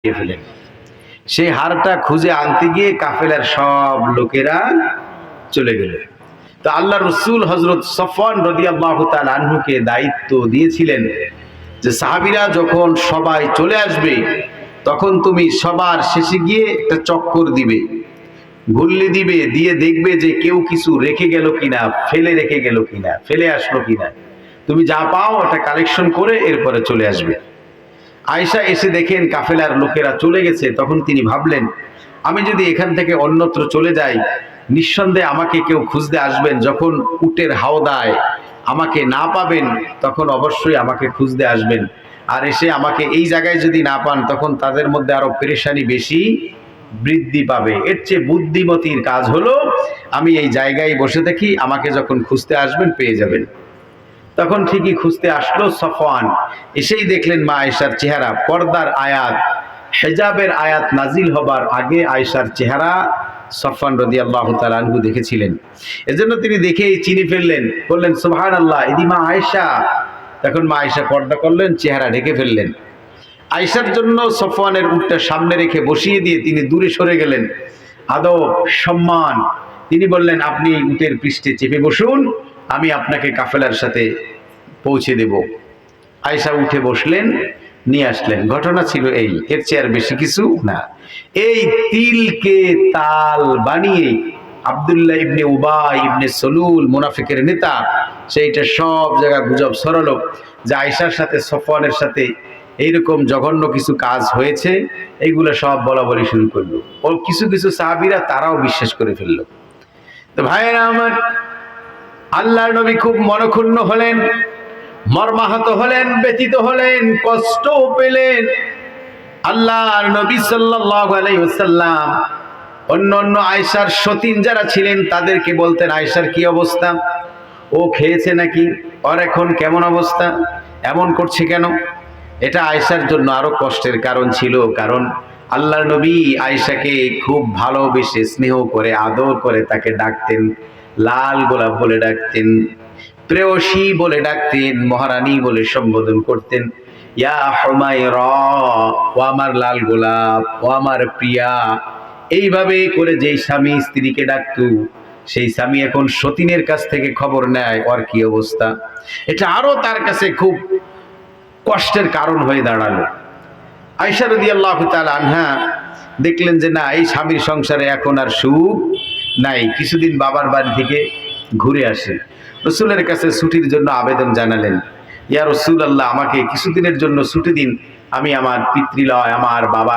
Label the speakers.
Speaker 1: ফেলেন। সেই হারটা খুঁজে আনতে গিয়ে কাফেলার সব লোকেরা চলে গেল। তো আল্লাহ রসুল হযরত সফওয়ান রাদিয়াল্লাহু তাআলা আনহুকে দায়িত্ব দিয়েছিলেন যে সাহাবীরা যখন সবাই চলে আসবে তখন তুমি সবার শেষে গিয়ে একটা চক্কর দিবে, গুল্লি দিবে, দিয়ে দেখবে যে কেউ কিছু রেখে গেল কিনা, ফেলে রেখে গেল কিনা, ফেলে আসলো কিনা। তুমি যা পাও ওটা কালেকশন করে এরপরে চলে আসবে। আয়েশা এসে দেখেন কাফেলার লোকেরা চলে গেছে, তখন তিনি ভাবলেন আমি যদি এখান থেকে অন্যত্র চলে যাই নিঃসন্দেহে আমাকে কেউ খুঁজতে আসবেন, যখন উটের হাওদায় আমাকে না পাবেন তখন অবশ্যই আমাকে খুঁজতে আসবেন, আর এসে আমাকে এই জায়গায় যদি না পান তখন তাদের মধ্যে আরো পেরেশানি বেশি বৃদ্ধি পাবে। এর চেয়ে বুদ্ধিমতির কাজ হলো আমি এই জায়গায় বসে থাকি, আমাকে যখন খুঁজতে আসবেন পেয়ে যাবেন। তখন ঠিকই খুঁজতে আসলো সফওয়ান। এসেই দেখলেন মা আয়েশার চেহারা, পর্দার আয়াত, হিজাবের আয়াত নাজিল হবার আগে আয়েশার চেহারা সফওয়ান রাদিয়াল্লাহু তাআলা আনহু দেখেছিলেন। এজন্য তিনি দেখেই চিনে ফেললেন, বললেন সুবহানাল্লাহ, ইদি মা আয়েশা। তখন মা আয়েশা পর্দা করলেন, চেহারা ঢেকে ফেললেন। আয়েশার জন্য সফওয়ানের উটটা সামনে রেখে বসিয়ে দিয়ে তিনি দূরে সরে গেলেন। আদব সম্মান, তিনি বললেন আপনি উটের পৃষ্ঠে চেপে বসুন, আমি আপনাকে কাফেলার সাথে পৌঁছে দেব। আয়েশা উঠে বসলেন, নিয়ে আসলেন। ঘটনা ছিল এই, এর চেয়ে আর বেশি কিছু না। এই তিলকে তাল বানিয়ে আব্দুল্লাহ ইবনে উবাই ইবনে সলুল মুনাফিকের নেতা, সেইটা সব জায়গা গুজব ছড়ালো যে আয়েশার সাথে সফওয়ানের সাথে এইরকম জঘন্য কিছু কাজ হয়েছে। এইগুলো সব বলা বলি শুরু করলো। ও কিছু কিছু সাহাবীরা তারাও বিশ্বাস করে ফেললো। তো ভাইয়েরা আমার, আল্লাহর নবী খুব মনক্ষুণ্ণ হলেন, মর্মাহত হলেন, ব্যথিত হলেন, কষ্ট পেলেন। আল্লাহর নবী সাল্লাল্লাহু আলাইহি ওয়াসাল্লাম অন্য আয়েশার সতীন যারা ছিলেন তাদেরকে বলতেন, আয়েশার কি অবস্থা, ও খেয়েছে নাকি, ওর এখন কেমন অবস্থা, এমন করছে কেন। এটা আয়েশার জন্য আরো কষ্টের কারণ ছিল, কারণ আল্লাহর নবী আয়েশাকে খুব ভালোবেসে স্নেহ করে আদর করে তাকে ডাকতেন, লাল গোলাপ বলে ডাকতেন, প্রেয়সী বলে ডাকতেন, মহারানী বলে সম্বোধন করতেন। ইয়া হুমায়রা, ও আমার লাল গোলাপ, ও আমার প্রিয়া। এইভাবে করে যেই স্বামী স্ত্রীকে ডাকতো, সেই স্বামী এখন সতীনের কাছ থেকে খবর নেয় ওর কি অবস্থা। এটা আরো তার কাছে খুব কষ্টের কারণ হয়ে দাঁড়ালো। আয়েশা রাদিয়াল্লাহু তাআলা আনহা দেখলেন যে না, এই স্বামীর সংসারে এখন আর সুখ নাই। কিছুদিন বাবার বাড়ি থেকে ঘুরে আসে, রাসূলের কাছে ছুটির জন্য আবেদন জানালেন, ইয়া রাসূলুল্লাহ, আমাকে কিছুদিনের জন্য ছুটি দিন, আমি আমার পিতৃলয়, আমার বাবা